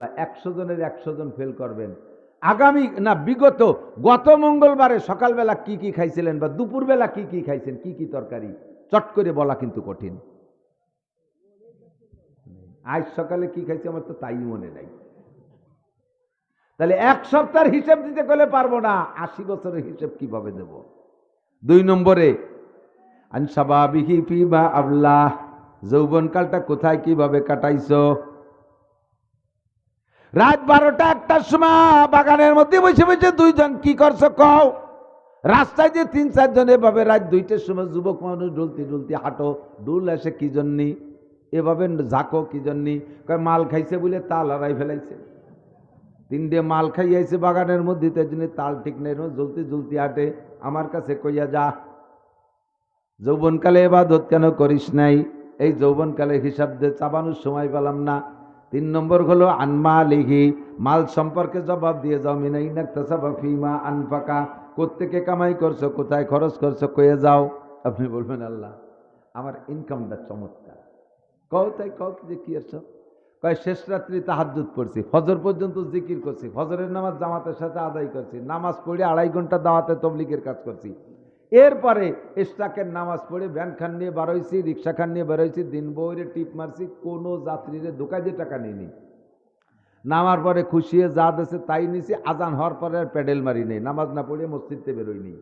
100 জনের 100 জন ফেল করবেন। আগামী না গত মঙ্গলবারে সকালবেলা কি কি খাইছিলেন বা দুপুরবেলা কি কি খাইছেন, কি কি তরকারি চট করে বলা কিন্তু কঠিন। আজ সকালে কি খাইছি আমার তো তাই মনে নাই। তাহলে এক সপ্তাহের হিসেব দিতে গেলে পারবো না, 80 বছরের হিসেব কিভাবে দেব? 2 নম্বরে আনসাবাবিহি ফিমা আবলাহ, যৌবনকালটা কোথায় কিভাবে কাটাইছো? রাত 12টা 1টার সময় বাগানের মধ্যে বসে বসে 2 জন কি করছো কও? রাস্তায় যে 3-4 জন এভাবে রাত 2টার সময় যুবক মানুষ ডুলতি ডুলতি হাঁটো, ডুল আসে কি জন্যি, এভাবে ঝাঁকো কি জন্যি? কয় মাল খাইছে বলে তাল হারাই ফেলাইছে। 3টে মাল খাইয়াছে বাগানের মধ্যে, তাই জন্য তাল ঠিক নেই, জ্বলতি জ্বলতি হাঁটে। আমার কাছে কইয়া যা, যৌবনকালে ইবাদত কেন করিস নাই? এই যৌবনকালে হিসাব দিয়ে চাবানোর সময় পেলাম না। 3 নম্বর হলো আনমা লিহি, মাল সম্পর্কে জবাব দিয়ে যাও। মিনাইনাক তাসাবা ফিমা আনফাকা, কোত্থেকে কামাই করছো, কোথায় খরচ করছো কয়ে যাও। আপনি বলবেন আল্লাহ আমার ইনকামটা চমৎকার। কও তাই কও যে কি আছো? কয় শেষ রাত্রি তাহাজ্জুদ পড়ছি, ফজর পর্যন্ত জিকির করছি, ফজরের নামাজ জামাতের সাথে আদায় করছি, নামাজ পড়ে 2.5 ঘন্টা দাওয়াতে তবলিগের কাজ করছি। এরপরে ইশরাকের নামাজ পড়ে ভ্যান খান নিয়ে বেরোইছি, রিক্সা খান নিয়ে বেরোইছি, দিন বইরে টিপ মারছি, কোনো যাত্রীরে দোকায় দিয়ে টাকা নিইনি। নামার পরে খুশিয়ে যা দেশে তাই নিছি, আজান হওয়ার পরে আর প্যাডেল মারি নেই, নামাজ না পড়ে মসজিদে বেরোয়নি।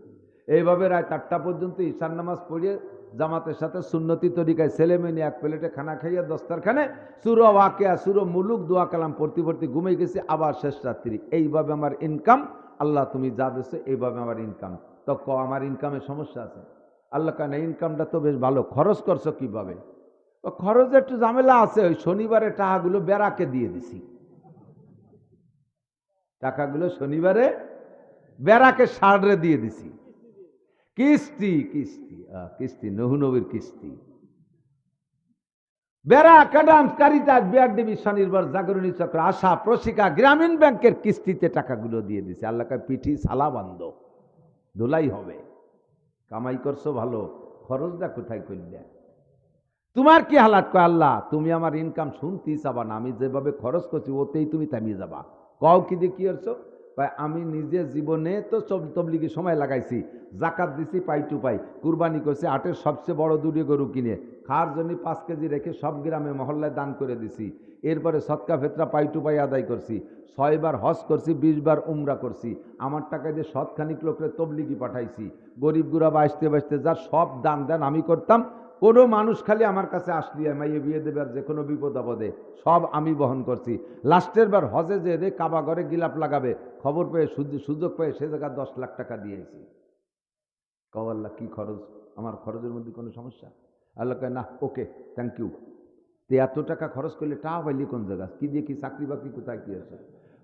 এইভাবে রাত 8টা পর্যন্ত ঈশার নামাজ পড়িয়ে জামাতের সাথে সুন্নতি তরিকায় ছেলে মেয়ে এক প্লেটে খানা খাইয়া দস্তারখানে সুরো ওয়াকিয়া সুরো মুলুক দোয়া কালাম পড়তে পড়তে ঘুমিয়ে গেছি, আবার শেষ রাত্রি। এইভাবে আমার ইনকাম, আল্লাহ তুমি যা দেশে এইভাবে আমার ইনকাম। তো আমার ইনকামের সমস্যা আছে? আল্লাহ কেন ইনকামটা তো বেশ ভালো, খরচ করছো কিভাবে? খরচ একটু ঝামেলা আছে, ওই শনিবারে টাকাগুলো বেড়াকে দিয়ে দিছি। টাকাগুলো শনিবারে বেড়াকে সাড়ে দিয়ে দিছি। কিস্তি কিস্তি কিস্তি, নহু নবীর কিস্তি। বেড়া কাডামস কারিতাস বিআরডিবি স্বনির্ভর জাগরণী চক্র আশা প্রশিকা গ্রামীণ ব্যাংকের কিস্তিতে টাকাগুলো দিয়ে দিছে। আল্লাহকে পিঠি সালা বান্ধ, ধুলাই হবে। কামাই করছো ভালো, খরচটা কোথায় করলে? তোমার কি হালাত? কয় আল্লাহ তুমি আমার ইনকাম শুনতেই চাবা না, আমি যেভাবে খরচ করছি ওতেই তুমি থামিয়ে যাবা। কও কি দিয়ে কি করছো? আমি নিজে জীবনে তো তবলিগি সময় লাগাইছি, জাকাত দিছি পাই টু পাই, কুরবানি করছি, হাটের সবচেয়ে বড় 2টি গরু কিনে খাওয়ার জন্য 5 কেজি রেখে সব গ্রামে মহল্লায় দান করে দিছি। এরপরে সৎকা ফেতরা পাই টু পাই আদায় করছি, 6 বার হজ করছি, 20 বার উমরা করছি। আমার টাকা দিয়ে সৎখানিক লোকের তবলিগি পাঠাইছি, গরিব গুড়া বাঁচতে বাঁচতে যার সব দান দেন আমি করতাম। কোনো মানুষ খালি আমার কাছে আসলি মাইয়ে বিয়ে দেবে আর যে কোনো বিপদ আপদে সব আমি বহন করছি। লাস্টের বার হজে যে রে কাবা ঘরে গিলাপ লাগাবে খবর পেয়ে সুযোগ পেয়ে সে জায়গায় 10 লাখ টাকা দিয়েছি। কও আল্লাহ কি খরচ, আমার খরচের মধ্যে কোনো সমস্যা? আল্লাহ কয় না, ওকে থ্যাংক ইউ। তো এত টাকা খরচ করলে টাকা পাইলি কোন জায়গা? কি দিয়ে কি চাকরি বাকরি কোথায় কি আছে?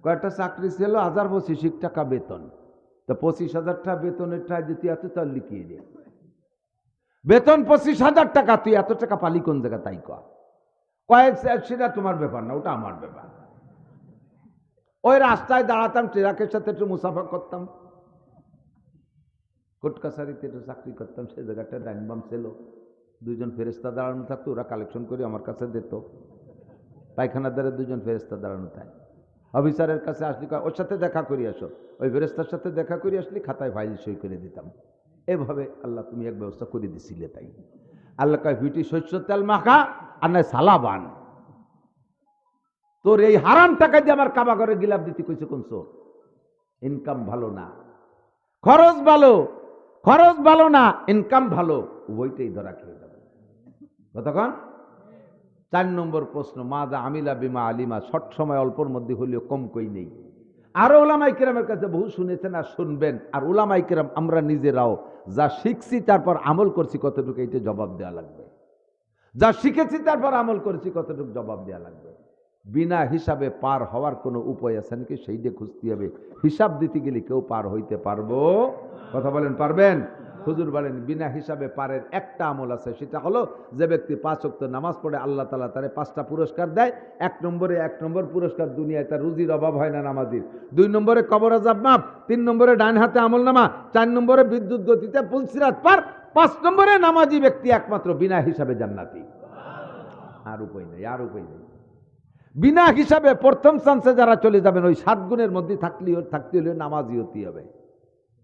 কয়েকটা চাকরি ছিল 1025 টাকা বেতন, তা 25,000 টাকা বেতনের টাকা দিতে এত তার লিখিয়ে দিয়ে বেতন 25,000 টাকা, তুই এত টাকা পালি কোন জায়গা তাই কয়েক? সেটা তোমার ব্যাপার না, ওটা আমার ব্যাপার। ওই রাস্তায় দাঁড়াতাম, ট্রাকের সাথে একটু মুসাফা করতাম, কোর্ট কাছারিতে একটু চাকরি করতাম, সেই জায়গাটা ডাইনবাম ছিল, 2 জন ফেরেস্তা দাঁড়ানো থাকতো, ওরা কালেকশন করে আমার কাছে দিত। পায়খানার দ্বারে 2 জন ফেরেস্তা দাঁড়ানো থাকে। অফিসারের কাছে আসলি ওর সাথে দেখা করে আসো, ওই ফেরেস্তার সাথে দেখা করে আসলি, খাতায় ফাইল সই করে দিতাম। এভাবে আল্লাহ তুমি এক ব্যবস্থা করে দিছিলে। তাই আল্লাহ কয় ভিটি শস্য তেল মাখা আর নয় সালা বান। তোর এই হারাম টাকা দিয়ে আমার কাবা ঘরে গিলাপ দিতে কইছে কোন চোর? ইনকাম ভালো না, খরচ ভালো, খরচ ভালো না, ইনকাম ভালো, উভয়টাই ধরা খেয়ে যাবে। কতক্ষণ? 4 নম্বর প্রশ্ন, মা দা আমিলা বিমা আলিমা, শর্ট সময় অল্পর মধ্যে হলেও কম কই নেই। আরো ওলামাই কেরামের কাছে বহু শুনেছেন আর শুনবেন, আর ওলামাই কেরাম আমরা নিজেরাও যা শিখছি তারপর আমল করছি কতটুকু, এইটা জবাব দেওয়া লাগবে। যা শিখেছি তারপর আমল করেছি কতটুকু, জবাব দেওয়া লাগবে। বিনা হিসাবে পার হওয়ার কোনো উপায় আছে নাকি? সেইটা খুঁজতে হবে। হিসাব দিতে গেলে কেউ পার হইতে পারবো? কথা বলেন পারবেন? হুজুর বলেন বিনা হিসাবে পারের একটা আমল আছে, সেটা হলো যে ব্যক্তি 5 ওয়াক্ত নামাজ পড়ে আল্লাহ তাআলা তারে 5টা পুরস্কার দেয়। 1 নম্বর পুরস্কার দুনিয়ায় তার রুজির অভাব হয় না নামাজির, 2 নম্বরে কবর আযাব মাফ, 3 নম্বরে ডান হাতে আমলনামা, 4 নম্বরে বিদ্যুৎ গতিতে পুলসিরাত পার, 5 নম্বরে নামাজি ব্যক্তি একমাত্র বিনা হিসাবে জান্নাতি। আর উপায় নেই, আর উপায় নেই। বিনা হিসাবে প্রথম চান্সে যারা চলে যাবেন ওই 7 গুণের মধ্যে থাকতে হলে নামাজি হতে হবে।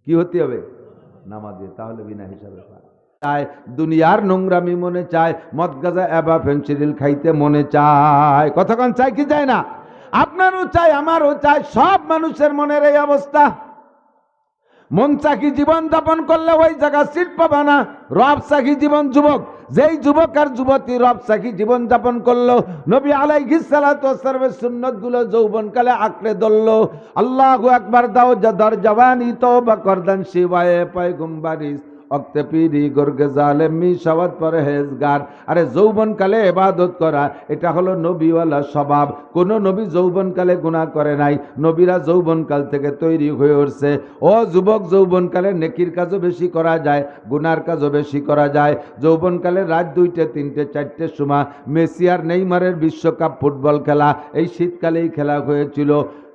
কি হতে হবে? নামাজি। তাহলে বিনা হিসাবে চায়, দুনিয়ার নোংরামি মনে চায়, মদ গাঁজা এবা ফেন্সিডিল খাইতে মনে চায়। কতক্ষণ চাই কি চায় না? আপনারও চাই, আমারও চাই, সব মানুষের মনের এই অবস্থা। মন চাকি জীবন যাপন করলে ওই জায়গা সিট পাবা না। রব চাকি জীবন, যুবক যেই যুবক আর যুবতী রব চাকি জীবন যাপন করলো, নবী আলাইহিস সালাতু ওয়াস সালামের সুন্নাত গুলো যৌবনকালে আঁকড়ে ধরলো। আল্লাহু আকবার দাও দর জওয়ানি তওবা করদান শিবায়ে পয়গম্বরিস অক্তে পীরি গর্গে জালেমি সওয়াত পরহেজগার। আরে যৌবনকালে ইবাদত করা এটা হলো নবীওয়ালা স্বভাব। কোন নবী যৌবনকালে গুনাহ করে নাই, নবীরা যৌবনকাল থেকে তৈরি হয়ে উঠছে। ও যুবক, যৌবনকালে নেকির কাজও বেশি করা যায়, গুনার কাজও বেশি করা যায়। যৌবনকালে রাত 2টে 3টে 4টের সময় মেসি আর নেইমারের বিশ্বকাপ ফুটবল খেলা এই শীতকালেই খেলা হয়েছিল।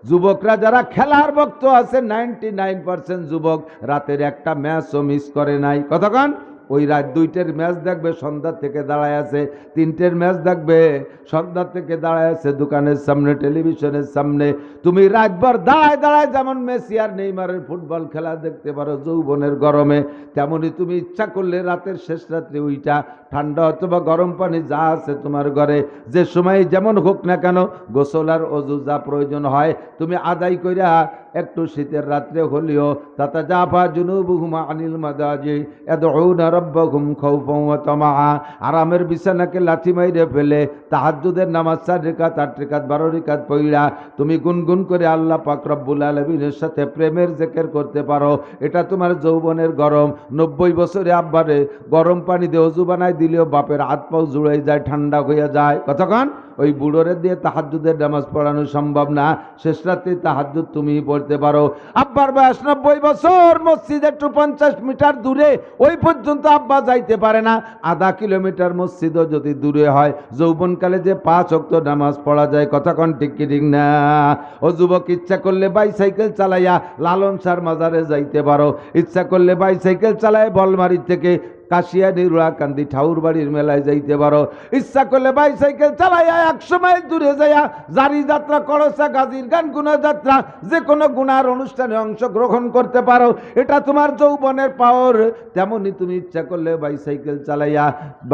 যুবকরা যারা খেলার ভক্ত আছে 99% যুবক রাতের একটা ম্যাচও মিস করে নাই। কতক্ষণ? ওই রাত 2টের ম্যাচ দেখবে, সন্ধ্যা থেকে দাঁড়ায় আছে, 3টের ম্যাচ দেখবে, সন্ধ্যা থেকে দাঁড়ায় আছে দোকানের সামনে, টেলিভিশনের সামনে। তুমি রাতভর দাঁড়ায় দাঁড়ায় যেমন মেসি আর নেইমারের ফুটবল খেলা দেখতে পারো যৌবনের গরমে, তেমনি তুমি ইচ্ছা করলে রাতের শেষ রাত্রে ওইটা ঠান্ডা অথবা গরম পানি যা আছে তোমার ঘরে, যে সময় যেমন হোক না কেন, গোসল আর অজু যা প্রয়োজন হয় তুমি আদায় কইরা একটু শীতের রাত্রে হলেও তাতাজাফা জুনুবুহুম আনিল মাদাজি ইয়াদউনা রাব্বাহুম খাউফান ওয়া তামাআ, আরামের বিছানাকে লাথি মাইরে ফেলে তাহাজ্জুদের নামাজ 4 রাকাত 8 রাকাত 12 রাকাত পড়া তুমি গুনগুন করে আল্লাহ পাক রব্বুল আলামিনের সাথে প্রেমের জিকির করতে পারো। এটা তোমার যৌবনের গরম। 90 বছরে আব্বারে গরম পানি দিয়ে ওযু বানাই দিলেও বাপের হাত পাও জুড়াই যায়, ঠান্ডা হয়ে যায়। কতক্ষণ? ওই বুড়োরে দিয়ে তাহাজ্জুদের নামাজ পড়ানো সম্ভব না, শেষ রাতে তাহাজ্জুদ তুমি পড়তে পারো। আব্বার বয়স 90 বছর, মসজিদ একটু 50 মিটার দূরে, ওই পর্যন্ত আব্বা যাইতে পারে না। আধা কিলোমিটার মসজিদও যদি দূরে হয়, যৌবনকালে যে 5 ওয়াক্ত নামাজ পড়া যায়। কতক্ষণ? ঠিক কি ঠিক না? ও যুবক, ইচ্ছা করলে বাইসাইকেল চালাইয়া লালন সার মাজারে যাইতে পারো, ইচ্ছা করলে বাইসাইকেল চালায় বলমারি থেকে কাশিয়ানি রুয়াকান্দি ঠাউর বাড়ির মেলায় যাইতে পারো, ইচ্ছা করলে বাইসাইকেল চালাইয়া 100 মাইল দূরে যাইয়া জারি যাত্রা, করসা, গাজীর গান, গুনা যাত্রা, যে কোনো গুনার অনুষ্ঠানে অংশগ্রহণ করতে পারো। এটা তোমার যৌবনের পাওয়ার। তেমনি তুমি ইচ্ছা করলে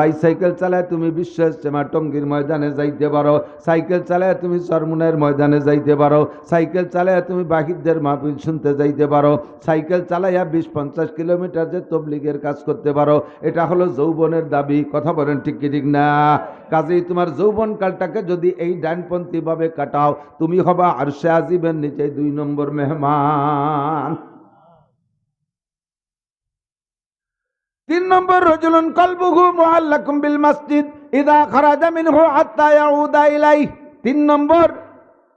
বাইসাইকেল চালায় তুমি বিশ্ব ইজতেমা টঙ্গীর ময়দানে যাইতে পারো, সাইকেল চালায় তুমি চরমুনার ময়দানে যাইতে পারো, সাইকেল চালায় তুমি বাহিরদের মাহফিল শুনতে যাইতে পারো, সাইকেল চালাইয়া 20-50 কিলোমিটার যে তবলিগের কাজ করতে পারো। এটা হলো যৌবনের দাবি। কথা বলেন ঠিক কি ঠিক না? কাজেই তোমার যৌবন কালটাকে যদি এই ডানপন্থী ভাবে কাটাও, তুমি হবা আরশে আজিমের নিচে 2 নম্বর মেহমান। 3 নম্বর, রাজুলুন কলবুহু মুআল্লাকুম বিল মসজিদ ইযা খারাজা মিনহু হাত্তা ইয়াউদা ইলাইহি। 3 নম্বর,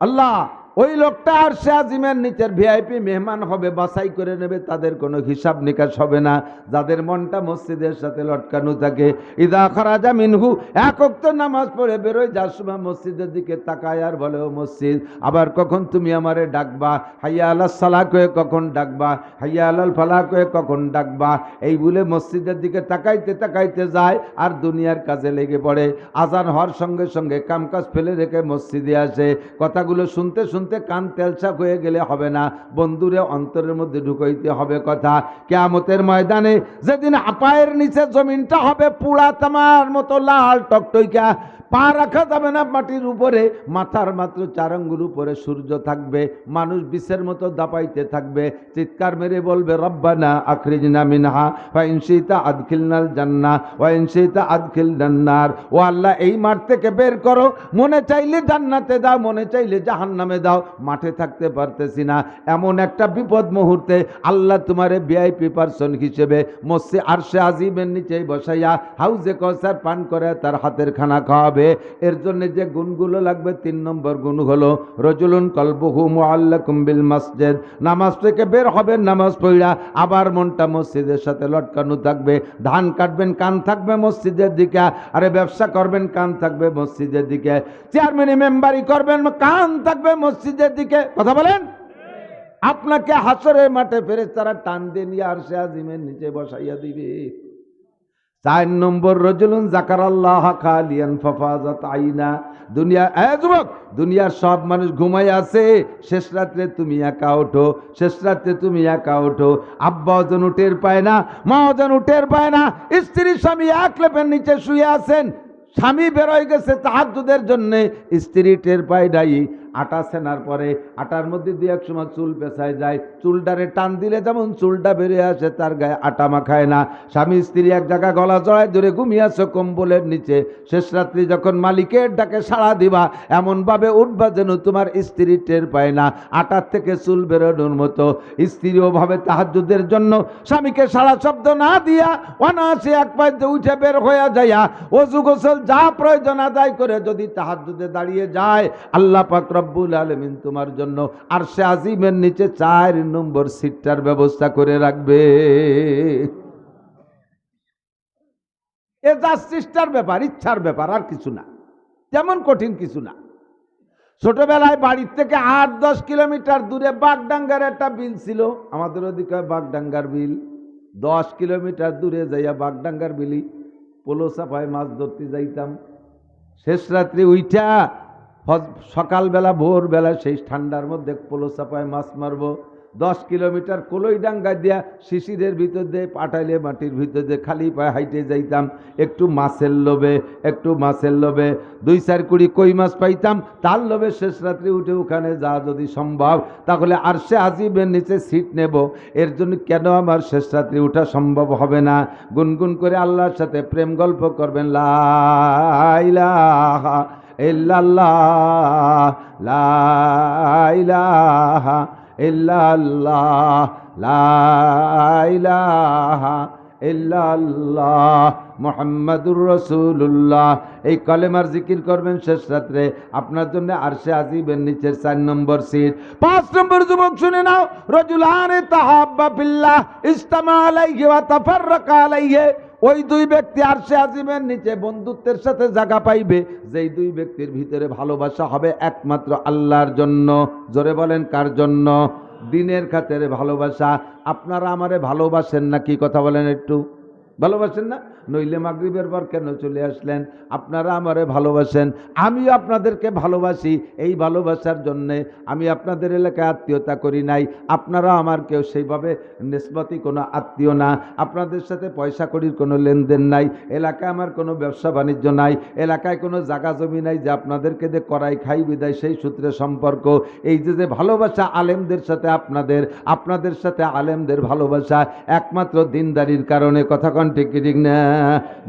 আল্লাহ ওই লোকটা আরশে আজিমের নিচের ভিআইপি মেহমান হবে, বাছাই করে নেবে, তাদের কোনো হিসাব নিকাশ হবে না, যাদের মনটা মসজিদের সাথে লটকানো থাকে। ইদা খারাজা মিনহু, 1 ওয়াক্ত নামাজ পড়ে বেরোয়, যার সময় মসজিদের দিকে তাকায় আর বলে ও মসজিদ, আবার কখন তুমি আমারে ডাকবা, হাইয়া আলাস সালাহ কয়ে কখন ডাকবা, হাইয়া আলাল ফালাহ কয়ে কখন ডাকবা, এই বলে মসজিদের দিকে তাকাইতে তাকাইতে যায় আর দুনিয়ার কাজে লেগে পড়ে। আজান হওয়ার সঙ্গে সঙ্গে কামকাজ ফেলে রেখে মসজিদে আসে। কথাগুলো শুনতে শুনতে কান তেলসাক হয়ে গেলে হবে না, বন্ধুরে অন্তরের মধ্যে ঢুকাইতে হবে কথা। কিয়ামতের ময়দানে যেদিন পায়ের নিচে জমিনটা হবে পুরা তামার মতো লাল টকটইকা, পা রাখা যাবে না মাটির উপরে, মাথার মাত্র 4 আঙ্গুল উপরে সূর্য থাকবে, মানুষ বিষের মতো দাপাইতে থাকবে, চিৎকার মেরে বলবে রব্বানা আখরিজনা মিনহা ওয়া ইন শিতা আদখিলনাল জান্নাহ ওয়া ইন শিতা আদখিলনান নার। ও আল্লাহ, এই মাঠ থেকে বের করো, মনে চাইলে জান্নাতে দাও, মনে চাইলে জাহান্নামে দাও, মাঠে থাকতে পারতেছি না। এমন একটা বিপদ মুহূর্তে আল্লাহ তোমারে ভিআইপি পারসন হিসেবে মসজিদ আরশে আজিমের নিচে বসাইয়া হাউজে কাউসার পান করে তার হাতের খানা খাওয়াবে। এর জন্য যে গুণগুলো লাগবে, 3 নম্বর গুণ হলো রাজুলুন কলবুহু মুআল্লাকুম বিল মসজিদ। নামাজ থেকে বের হবেন, নামাজ পড়া আবার মনটা মসজিদের সাথে লটকানো থাকবে। ধান কাটবেন, কান থাকবে মসজিদের দিকে, আরে ব্যবসা করবেন, কান থাকবে মসজিদের দিকে, চেয়ারম্যান মেম্বারি করবেন, কান থাকবে মসজিদের দিকে। কথা বলেন? আপনাকে হাসরের মাঠে ফেরেশতারা টান দিয়ে নিয়ে আরশে আজিমের নিচে বসাইয়া দিবে। 4 নম্বর রাজুলুন যাকারাল্লাহ খালিয়ান ফাফাজাত আইনা। যুবক, দুনিয়ার সব মানুষ ঘুমাই আছে, শেষ রাত্রে তুমি একা ওঠো, শেষ রাত্রে তুমি একা ওঠো। আব্বাও যেন টের পায় না, মাও যেন টের পায় না। স্ত্রী স্বামী এক লেপের নিচে শুয়ে আছেন, স্বামী বেরোয় গেছে তাহাজ্জুদের জন্যে, স্ত্রী টের পায় নাই। আটা সেনার পরে আটার মধ্যে দুই এক সময় চুল পেঁচায় যায়, চুলটারে টান দিলে যেমন চুলটা বেরিয়ে আসে, তার গায়ে আটা মাখায় না। স্বামী স্ত্রী এক জায়গায় গলা জড়ায় ধরে ঘুমিয়ে আছে কম্বলের নিচে। শেষ রাত্রি যখন মালিকের ডাকে সাড়া দিবা, এমনভাবে উঠবা যেন তোমার স্ত্রী টের পায় না, আটার থেকে চুল বেরোনোর মতো। স্ত্রীও ভাবে তাহাজ্জুদের জন্য স্বামীকে সাড়া শব্দ না দিয়া অনায়াসে এক পায়ে উঠে বের হয়ে যাইয়া ওযু গোসল যা প্রয়োজন আদায় করে যদি তাহাজ্জুদে দাঁড়িয়ে যায়, আল্লাহ পাক রব্বুল আলামিন তোমার জন্য আরশে আজিমের নিচে 4 নম্বর সিটটার ব্যবস্থা করে রাখবে। এ জাস্ট চেষ্টার ব্যাপার, ইচ্ছার ব্যাপার, আর কিছু না, তেমন কঠিন কিছু না। ছোটবেলায় বাড়ির থেকে 8-10 কিলোমিটার দূরে বাগডাঙ্গার একটা বিল ছিল, আমাদের ওদিকে বাগডাঙ্গার বিল। 10 কিলোমিটার দূরে যাইয়া বাগডাঙ্গার বিলি পোলো চাপায় মাছ ধরতে যাইতাম। শেষ রাত্রে উইঠা সকালবেলা ভোরবেলা সেই ঠান্ডার মধ্যে পোলো চাপায় মাছ মারবো। 10 কিলোমিটার কলই ডাঙ্গা দিয়া শিশিরের ভিতর দিয়ে পাটাইলে মাটির ভিতর দিয়ে খালি পায়ে হাইটে যাইতাম, একটু মাছের লোভে, একটু মাছের লোভে 2-4 কুড়ি কই মাছ পাইতাম, তার লোভে শেষ রাত্রে উঠে ওখানে যা যদি সম্ভব তাহলে আরশে আজিমের নিচে সিট নেব। এর জন্য কেন আমার শেষ রাত্রে ওঠা সম্ভব হবে না? গুনগুন করে আল্লাহর সাথে প্রেম গল্প করবেন, লা ইলাহা ইল্লাল্লাহ, লা ইলাহা ইল্লাল্লাহ, লা ইলাহা ইল্লাল্লাহ, মুহাম্মাদুর রাসূলুল্লাহ। এই কলেমার জিকির করবেন শেষ রাত্রে, আপনার জন্য আরশে আজিমের নিচের 4 নম্বর সিট। 5 নম্বর যুবক শুনে নাও, রাজুলানে তাহাব্বা ফিল্লাহ ইজতামা আলাইহি ওয়া তাফাররাকা আলাইহি। ওই 2 ব্যক্তি আরশে আজিমের নিচে বন্ধুত্বের সাথে জায়গা পাইবে, যেই 2 ব্যক্তির ভিতরে ভালোবাসা হবে একমাত্র আল্লাহর জন্য। জোরে বলেন, কার জন্য? দিনের খাতিরে ভালোবাসা। আপনারা আমারে ভালোবাসেন না? কি কথা বলেন, একটু ভালোবাসেন না? নইলে মাগরিবের পর কেন চলে আসলেন? আপনারা আমারে ভালোবাসেন, আমিও আপনাদেরকে ভালোবাসি। এই ভালোবাসার জন্যে আমি আপনাদের এলাকায় আত্মীয়তা করি নাই, আপনারা আমার কেউ সেইভাবে নিসবতি কোনো আত্মীয় না, আপনাদের সাথে পয়সা কড়ির কোনো লেনদেন নাই, এলাকায় আমার কোনো ব্যবসা বাণিজ্য নাই, এলাকায় কোনো জায়গা জমি নাই যে আপনাদেরকে দিয়ে করাই খাই বিদায় সেই সূত্রে সম্পর্ক। এই যে ভালোবাসা আলেমদের সাথে আপনাদের, আপনাদের সাথে আলেমদের ভালোবাসা একমাত্র দিনদারির কারণে। কথা কন ঠিক ঠিক না?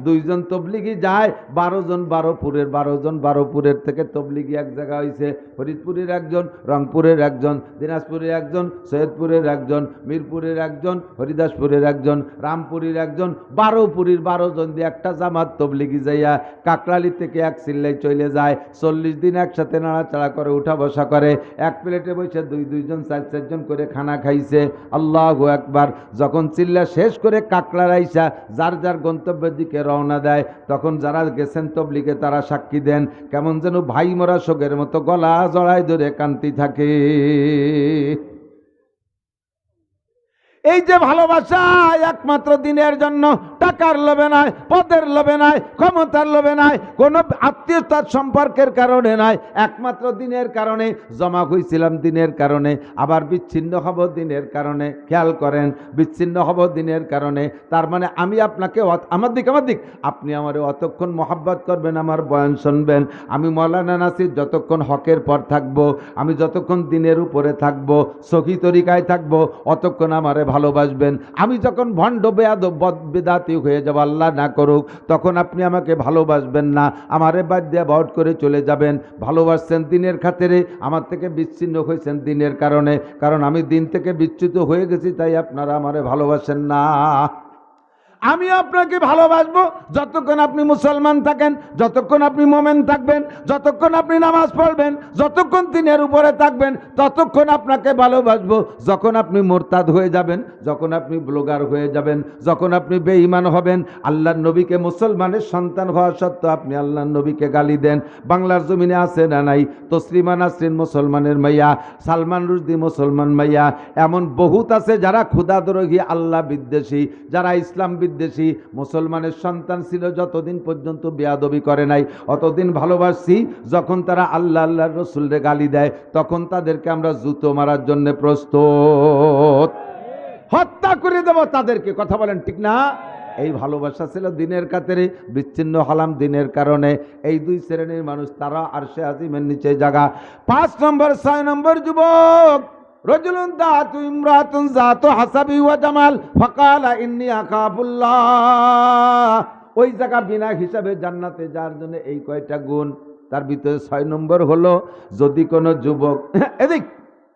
2 জন তবলিগি যায়, 12 জন 12পুরের, 12 জন 12পুরের থেকে তবলিগি এক জায়গা হয়েছে। ফরিদপুরের একজন, রংপুরের একজন, দিনাজপুরের একজন, সৈয়দপুরের একজন, মিরপুরের একজন, হরিদাসপুরের একজন, রামপুরের একজন, 12পুরীর 12 জন দিয়ে একটা জামাত তবলিগি যাইয়া কাকরালি থেকে এক চিল্লাই চলে যায়। 40 দিন একসাথে নাড়াচাড়া করে, উঠা বসা করে, এক প্লেটে বসে 2 জন 4 জন করে খানা খাইছে। আল্লাহু আকবার। যখন চিল্লা শেষ করে কাকড়ার আইসা যার যার গন্তব্যের দিকে রওনা দেয়, তখন যারা গেছেন তবলিগে তারা সাক্ষী দেন, কেমন যেন ভাই মরা শোকের মতো গলা জড়ায় ধরে কান্তি থাকে। এই যে ভালোবাসা একমাত্র দিনের জন্য, টাকার লোভে নয়, পদের লোভে নয়, ক্ষমতার লোভে নয়, কোনো আত্মীয়তার সম্পর্কের কারণে নয়, একমাত্র দিনের কারণে। জমা হয়েছিলাম দিনের কারণে, আবার বিচ্ছিন্ন হব দিনের কারণে। খেয়াল করেন, বিচ্ছিন্ন হব দিনের কারণে, তার মানে আমি আপনাকে আমার দিক আপনি আমারে অতক্ষণ মহাব্বত করবেন, আমার বয়ান শুনবেন। আমি মৌলানা নাসির যতক্ষণ হকের পর থাকবো, আমি যতক্ষণ দিনের উপরে থাকবো, সহি তরিকায় থাকবো, অতক্ষণ আমারে ভালোবাসবেন। আমি যখন ভণ্ড বেদাতি হয়ে যাব, আল্লাহ না করুক, তখন আপনি আমাকে ভালোবাসবেন না, আমারে বাদ দিয়ে বাউট করে চলে যাবেন। ভালোবাসছেন দিনের খাতিরে, আমার থেকে বিচ্ছিন্ন হয়েছেন দিনের কারণে, কারণ আমি দিন থেকে বিচ্যুত হয়ে গেছি, তাই আপনারা আমারে ভালোবাসেন না। আমি আপনাকে ভালোবাসবো যতক্ষণ আপনি মুসলমান থাকেন, যতক্ষণ আপনি মোমেন থাকবেন, যতক্ষণ আপনি নামাজ পড়বেন, যতক্ষণ দিনের উপরে থাকবেন, ততক্ষণ আপনাকে ভালোবাসবো। যখন আপনি মোরতাদ হয়ে যাবেন, যখন আপনি ব্লগার হয়ে যাবেন, যখন আপনি বেঈমান হবেন, আল্লাহর নবীকে মুসলমানের সন্তান হওয়া সত্ত্বেও আপনি আল্লাহর নবীকে গালি দেন। বাংলার জমিনে আছে না নাই? তসলিমা নাসরিন মুসলমানের মাইয়া, সালমান রুশদি মুসলমান মাইয়া, এমন বহুত আছে যারা ক্ষুধাদ্রোহী, আল্লাহ বিদ্বেষী, যারা ইসলাম বিদ্বেষী, বিদ্বেষী। মুসলমানের সন্তান ছিল যতদিন পর্যন্ত বেয়াদবি করে নাই অতদিন ভালোবাসছি। যখন তারা আল্লাহ আল্লাহর রসুলরে গালি দেয় তখন তাদেরকে আমরা জুতো মারার জন্য প্রস্তুত, হত্যা করে দেব তাদেরকে। কথা বলেন ঠিক না? এই ভালোবাসা ছিল দিনের খাতিরে, বিচ্ছিন্ন হলাম দিনের কারণে। এই দুই শ্রেণীর মানুষ তারা আরশে আজিমের নিচে জায়গা। 5 নম্বর 6 নম্বর যুবক, রজুলুন দাতু ইমরাতুন যাতু হাসাবি ওয়া জামাল ফাকালা ইন্নী আখাফুল্লাহ। ওই জায়গা বিনা হিসাবে জান্নাতে যার জন্য এই কয়টা গুণ, তার ভিতরে 6 নম্বর হলো যদি কোনো যুবক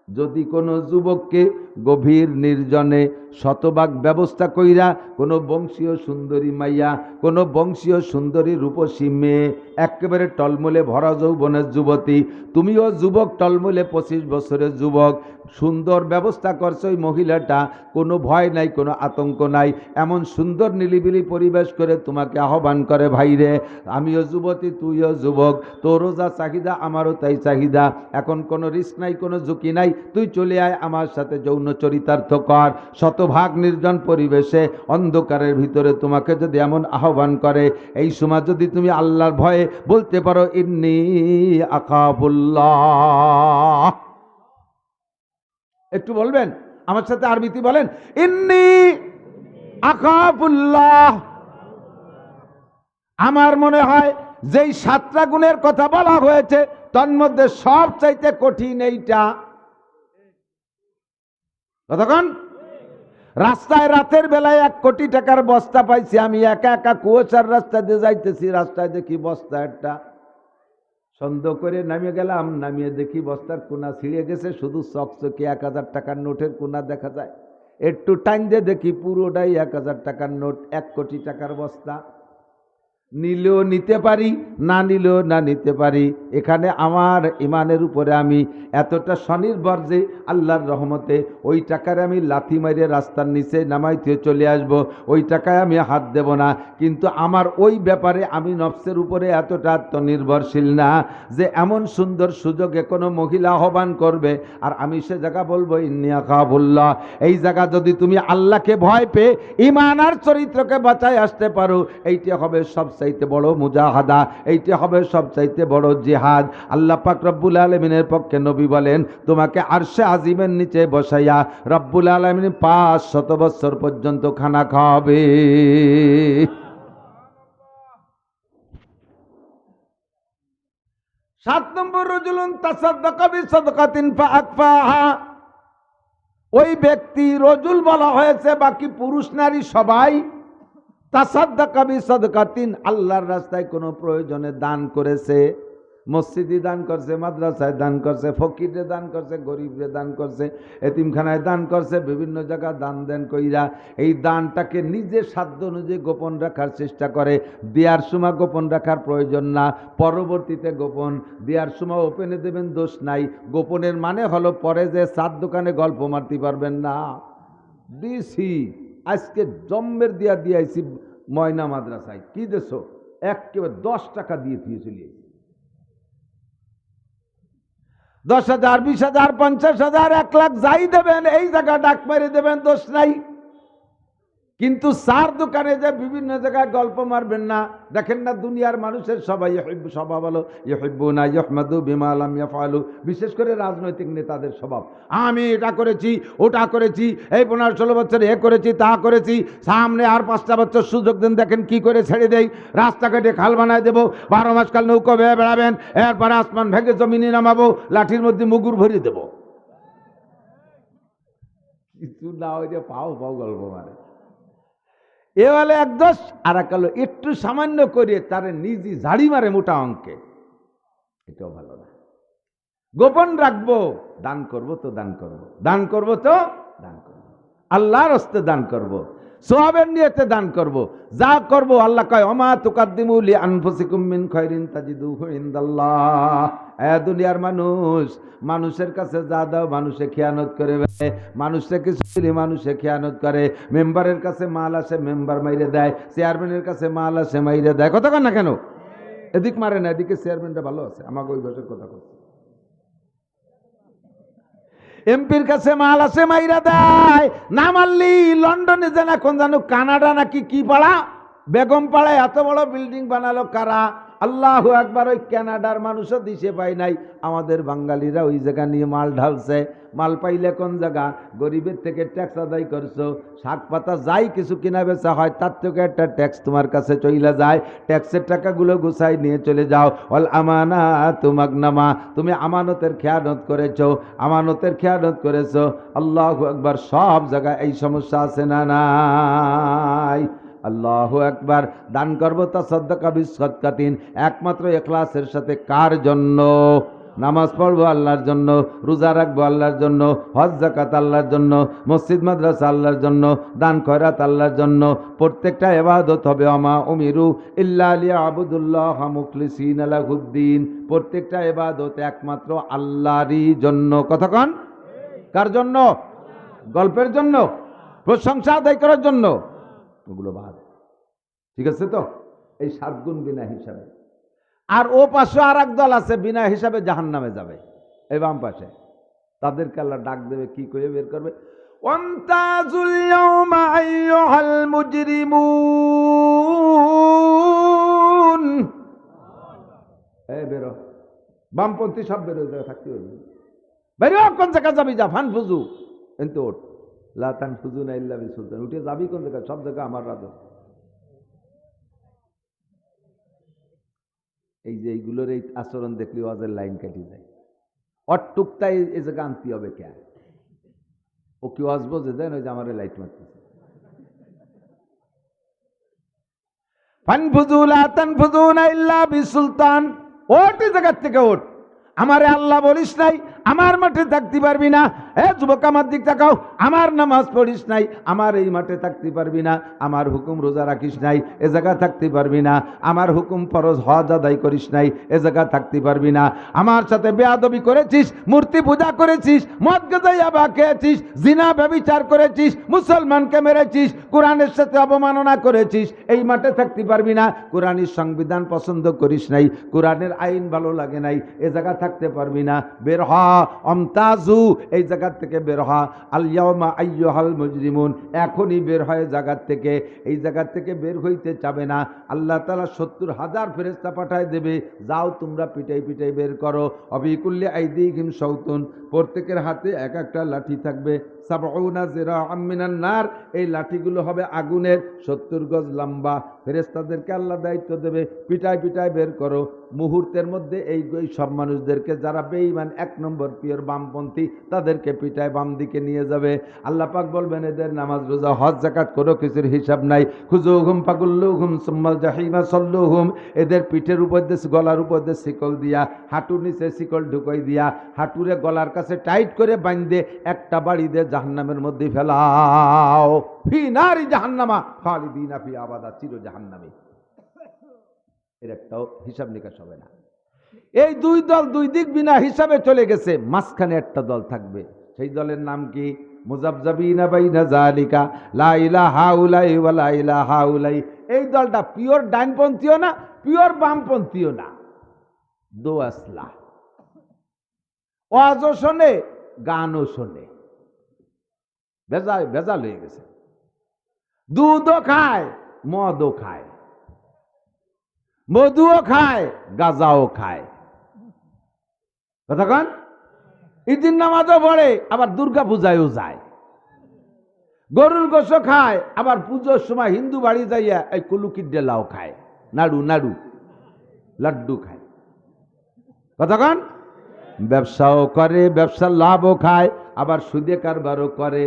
যদি কোনো যুবককে গভীর নির্জনে শতভাগ ব্যবস্থা কইরা কোনো বংশীয় সুন্দরী মাইয়া, কোনো বংশীয় সুন্দরী রূপসী মেয়ে, একেবারে টলমলে ভরা যৌবনের যুবতী, তুমিও যুবক টলমলে 25 বছরের যুবক, সুন্দর ব্যবস্থা করছে ওই মহিলাটা, কোনো ভয় নাই, কোনো আতঙ্ক নাই, এমন সুন্দর নিলিবিলি পরিবেশ করে তোমাকে আহ্বান করে, ভাইরে আমিও যুবতী তুইও যুবক, তোরও যা চাহিদা আমারও তাই চাহিদা, এখন কোনো রিস্ক নাই, কোনো ঝুঁকি নাই, তুই চলে আয় আমার সাথে যৌন চরিতার্থ কর। শতভাগ নির্জন পরিবেশে অন্ধকারের ভিতরে তোমাকে যদি এমন আহ্বান করে, এই সময় যদি তুমি আল্লাহর ভয়ে বলতে পারো ইন্নী আখাফুল্লাহ, একটু বলবেন আমার সাথে আরবিতে বলেন, ইন্নী আখাফুল্লাহ। আমার মনে হয় যেই 7টা গুণের কথা বলা হয়েছে তার মধ্যে সবচাইতে কঠিন এইটা। কতক্ষণ? রাস্তায় রাতের বেলায় 1 কোটি টাকার বস্তা পাইছি, আমি একা একা কুয়াশার রাস্তা দিয়ে যাইতেছি, রাস্তায় দেখি বস্তা একটা, সন্দেহ করে নামিয়ে গেলাম, নামিয়ে দেখি বস্তার কোনা ছিঁড়ে গেছে, শুধু চকচকে 1000 টাকার নোটের কোনা দেখা যায়, একটু টাইম দিয়ে দেখি পুরোটাই 1000 টাকার নোট, 1 কোটি টাকার বস্তা। নিলেও নিতে পারি, না নিলেও না নিতে পারি। এখানে আমার ইমানের উপরে আমি এতটা স্বনির্ভর যে আল্লাহর রহমতে ওই টাকায় আমি লাথি মারিয়ে রাস্তার নিচে নামাইতে চলে আসব, ওই টাকায় আমি হাত দেব না। কিন্তু আমার ওই ব্যাপারে আমি নফসের উপরে এতটা আত্মনির্ভরশীল না যে এমন সুন্দর সুযোগে কোনো মহিলা আহ্বান করবে আর আমি সে জায়গা বলবো ইন্নী আখাফুল্লাহ। এই জায়গা যদি তুমি আল্লাহকে ভয় পেয়ে ঈমান আর চরিত্রকে বাঁচায় আসতে পারো, এইটা হবে সবচাইতে বড় মুজাহাদা, এইটা হবে সবচাইতে বড় জিহাদ। আল্লাহ পাক রব্বুল আলামিনের পক্ষে নবী বলেন, তোমাকে আরশে আজিমের নিচে বসাইয়া রব্বুল আলামিন 500 বছর পর্যন্ত খানা খাওয়াবে। 7 নম্বর, রজুলুন তাসাদ্দাকা বিসাদকাতিন ফাআকফাহা। ওই ব্যক্তি, রজুল বলা হয়েছে, বাকি পুরুষ নারী সবাই, তাসাদ্দাকা বিসাদকাতিন, আল্লাহর রাস্তায় কোনো প্রয়োজনে দান করেছে, মসজিদে দান করছে, মাদ্রাসায় দান করছে, ফকিরে দান করছে, গরিবরে দান করছে, এতিমখানায় দান করছে, বিভিন্ন জায়গায় দান দেন কইরা এই দানটাকে নিজের সাধ্য অনুযায়ী গোপন রাখার চেষ্টা করে। দেওয়ার সময় গোপন রাখার প্রয়োজন না, পরবর্তীতে গোপন, দেওয়ার সময় ওপেনে দেবেন, দোষ নাই। গোপনের মানে হলো পরে যে চার দোকানে গল্প মারতে পারবেন না। দিছি আজকে জম্মের দিয়েছি ময়না মাদ্রাসায়, কি দেশ একেবারে 10 টাকা দিয়ে চলে 10,000, 20,000, 50,000, 1 লাখ যাই দেবেন, এই জায়গা ডাক মেরে দেবেন, দোষ নাই। কিন্তু 4 দোকানে যে বিভিন্ন জায়গায় গল্প মারবেন না। দেখেন না দুনিয়ার মানুষের সবাই স্বভাব হলো ইউহিব্বুনা ইহমাদু বিমা লাম ইয়াফআলু, বিশেষ করে রাজনৈতিক নেতাদের স্বভাব, আমি এটা করেছি, ওটা করেছি, এই 15-16 বছর এ করেছি, তা করেছি, সামনে আর 5টা বছর সুযোগ দেন, দেখেন কি করে ছেড়ে দেই, রাস্তাঘাটে খাল বানায় দেবো, 12 মাস কাল নৌকো বেয়ে বেড়াবেন, এরপরে আসমান ভেঙে জমিনে নামাবো, লাঠির মধ্যে মুগুর ভরিয়ে দেবো। কিছু না ওই যে পাও গল্প মারে, এ বলে 1 দোষ, আর এক হলো একটু সামান্য করে তারে নিজে ঝাড়ি মারে মোটা অঙ্কে, এটাও ভালো না। গোপন রাখবো, দান করব তো দান করব, দান করব তো দান করব, আল্লাহর হস্তে দান করব, সওয়াবের নিয়তে দান করব, যা করব আল্লাহ কয় ওমা তুকাদ্দিমু লি আনফুসিকুম মিন খায়রিন তাজিদুহু ইনদাল্লাহ। দুনিয়ার মানুষ, মানুষের কাছে যা দাও মানুষে খেয়ানত করে, মানুষে কিছু দিলে মানুষে খেয়ানত করে, মেম্বারের কাছে মাল আসে মেম্বার মাইরে দেয়, চেয়ারম্যানের কাছে মাল আসে মাইরে দেয়। কথা কন না কেন? এদিক মারে না, এদিকে চেয়ারম্যানটা ভালো আছে, আমাকে ওই ভাষার কথা করছে। এমপির কাছে মাল আছে মাইরা দেয়, না মারলি লন্ডনে যে না কোন জানো কানাডা নাকি কি পাড়া বেগম পাড়ায় এত বড় বিল্ডিং বানালো কারা? আল্লাহু আকবার। ওই কানাডার মানুষও দিশে পায় নাই, আমাদের বাঙালিরা ওই জায়গা নিয়ে মাল ঢালছে। মাল পাইলে কোন জায়গা? গরিবের থেকে ট্যাক্স আদায় করছো, শাক পাতা যাই কিছু কিনা বেচা হয় তার থেকে একটা ট্যাক্স তোমার কাছে চলে যায়, ট্যাক্সের টাকাগুলো গুছাই নিয়ে চলে যাও। অল আমানা তুমাগনামা, তুমি আমানতের খেয়ানত করেছো, আমানতের খেয়ানত করেছো। আল্লাহু আকবার। সব জায়গায় এই সমস্যা আছে না নাই? আল্লাহু আকবার। দান করবো তা সদ্দাকা বিসদকাতিন, একমাত্র ইখলাসের সাথে। কার জন্য? নামাজ পড়বো আল্লাহর জন্য, রোজা রাখবো আল্লাহর জন্য, হজ যাকাত আল্লাহর জন্য, মসজিদ মাদ্রাসা আল্লাহর জন্য, দান খয়রাত আল্লাহর জন্য। প্রত্যেকটা ইবাদত হবে ওমা উমিরু ইল্লা লিয়াবুদুল্লাহ মুখলিসিনা লাহুদ্দিন। প্রত্যেকটা ইবাদত একমাত্র আল্লাহরই জন্য। কথা কন, কার জন্য? গল্পের জন্য, প্রশংসা আদায় করার জন্য? ওগুলো বাদ। ঠিক আছে তো? এই 7 গুণ বিনা হিসাবে। আর ও পাশে আর এক দল আছে বিনা হিসাবে জাহান্নামে যাবে, এই বাম পাশে। তাদেরকে আল্লাহ ডাক দেবে, কি করে বের করবে? ওয়ামতাজুল ইয়াওমা আইয়ুহাল মুজরিমুন। এই বেরো, বামপন্থী সব বেরো, থাকতে হবে। বেরো, কোন জায়গা যাবি? যা ফানফুজু কিন্তু ওঠ। লা তানফুজুনা ইল্লা বিসুলতান। উঠে যাবি কোন জায়গায়? সব জায়গা আমার রাজত্ব। এই যে এইগুলোর এই আচরণ দেখলে ওয়াজের লাইন কাটি যায়। অটুকটাই এই জায়গা আনতে হবে কে? ও কি ওয়াজ বোঝে? দেন ওই যে আমার লাইট মারতেছে। ফানফুজু লা তানফুজুনা ইল্লা বিসুলতান। ওঠ, এই জায়গার থেকে ওঠ। আমারে আল্লাহ বলিস নাই আমার মাঠে থাকতে পারবি না। এ যুবক আমার দিক তাকাও, আমার নামাজ পড়িস নাই আমার এই মাঠে থাকতে পারবি না। আমার হুকুম রোজা রাখিস নাই এ জায়গা থাকতে পারবি না। আমার হুকুম ফরজ হজ আদায় করিস নাই এ জায়গা থাকতে পারবি না। আমার সাথে বেয়াদবি করেছিস, মূর্তি পূজা করেছিস, মদ গাঁজা খেয়েছিস, জিনা ব্যভিচার করেছিস, মুসলমানকে মেরেছিস, কোরআনের সাথে অবমাননা করেছিস, এই মাঠে থাকতে পারবি না। কোরআনের সংবিধান পছন্দ করিস নাই, কোরআনের আইন ভালো লাগে নাই, এ জায়গা থাকতে পারবি না। বের হ, অমতাজু, এই জায়গার থেকে বের হ। আল ইয়াওমা আইয়ুহাল মুজরিমুন, এখনই বের হয় জায়গার থেকে। এই জায়গার থেকে বের হইতে চাবে না। আল্লাহ তাআলা 70,000 ফেরেশতা পাঠায় দেবে, যাও তোমরা পিটাই পিটাই বের করো। অবিকুল্লি আইদিহিম শাওতুন, প্রত্যেকের হাতে এক একটা লাঠি থাকবে। সাবউনা জিরাআম মিনান নার, এই লাঠিগুলো হবে আগুনের, 70 গজ লম্বা। ফেরেশতাদেরকে আল্লাহ দায়িত্ব দেবে, পিটাই পিটাই বের করো। মুহূর্তের মধ্যে এই সব মানুষদেরকে যারা বেঈমান 1 নম্বর পিওর বামপন্থী, তাদেরকে পিটায় বাম দিকে নিয়ে যাবে। আল্লাহ পাক বলবেন, এদের নামাজ রোজা হজ যাকাত কোনো কিছুর হিসাব নাই। খুজুহুম ফাগুল্লুহুম সুম্মাল জাহিমা সাল্লুহুম, এদের পিঠের উপর দিয়ে, গলার উপর দিয়ে শিকল দিয়া, হাঁটুর নিচে শিকল ঢুকাই দিয়া, হাঁটুরে গলার কাছে টাইট করে বাঁধে একটা বাড়ি দিয়ে জাহান্নামের মধ্যে ফেলাও। ফি নারি জাহান্নামা খালিদিনা ফি আবাদা, চির জাহান্নামী। এর একটাও হিসাব নিকাশ হবে না। এই 2 দল 2 দিক বিনা হিসাবে চলে গেছে, মাঝখানে একটা দল থাকবে। সেই দলের নাম কি? মুযাবযাবিনা বাইনা যালিকা লা ইলাহা উলাই ওয়া লা ইলাহা উলাই। এই দলটা পিওর ডাইনপন্থীও না, পিওর বামপন্থীও না, দো আসলা। ওয়াজও শোনে, গানও শোনে, ভেজাল হয়ে গেছে। দুধও খায়, মদও খায়, মধুও খায়, গাঁজাও খায়। কথা কন? ঈদের নামাজও পড়ে, আবার দুর্গা পূজায়ও যায়। গরুর গোশও খায়, আবার পুজোর সময় হিন্দু বাড়ি যাইয়া এই কুলুকির ডেলাও খায়, নাড়ু নাড়ু লাড্ডু খায়। কথা কন? ব্যবসাও করে, ব্যবসার লাভও খায়, আবার সুদে কারবারও করে,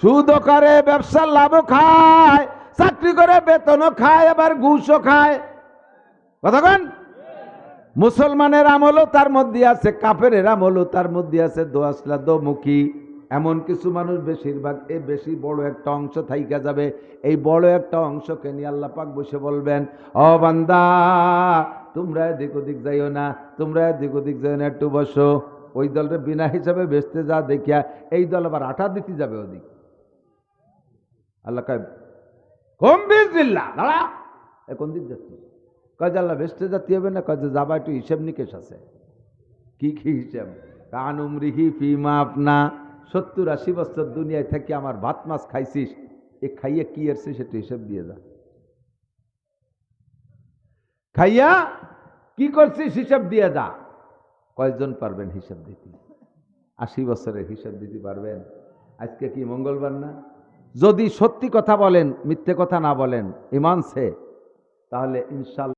সুদও করে, ব্যবসার লাভও খায়, চাকরি করে বেতনও খায়, আবার ঘুষও খায়। কথা কন? মুসলমানের আমলও তার মধ্যে আছে, কাফেরের আমলও তার মধ্যে আছে। দোয়াসলা দোমুখী, এমন কিছু মানুষ বেশিরভাগ এই বেশি বড় একটা অংশ থাইকা যাবে। এই বড় একটা অংশকে নিয়ে আল্লাহ পাক বসে বলবেন, ও বান্দা তোমরা এদিক ওদিক যাইও না, তোমরা এদিক ওদিক যাইও না, একটু বসো। ওই দলটা বিনা হিসাবে বেচতে যা দেখিয়া এই দল আবার আটা দিতে যাবে ওদিক। আল্লাহ কয়, গম্ভীর জিল্লা দাঁড়া, কোন দিক যাচ্ছি? কয় আল্লাহ বেচতে যাতে হবে না, কয় যাবা, একটু হিসেব নিকেশ আছে। কি কি হিসাব? কানুমরিহি ফিমা আপনা 70-80 বছর দুনিয়ায় থেকে আমার ভাত মাছ খাইছিস, এ খাইয়া কি এরছিস সেটা হিসাব দিয়ে যা। খাইয়া কি করছিস হিসাব দিয়ে যা। কয়জন পারবেন হিসাব দিতে? 80 বছরের হিসাব দিতে পারবেন? আজকে কি মঙ্গলবার না? যদি সত্যি কথা বলেন, মিথ্যে কথা না বলেন, ঈমান সে, তাহলে ইনশাআল্লাহ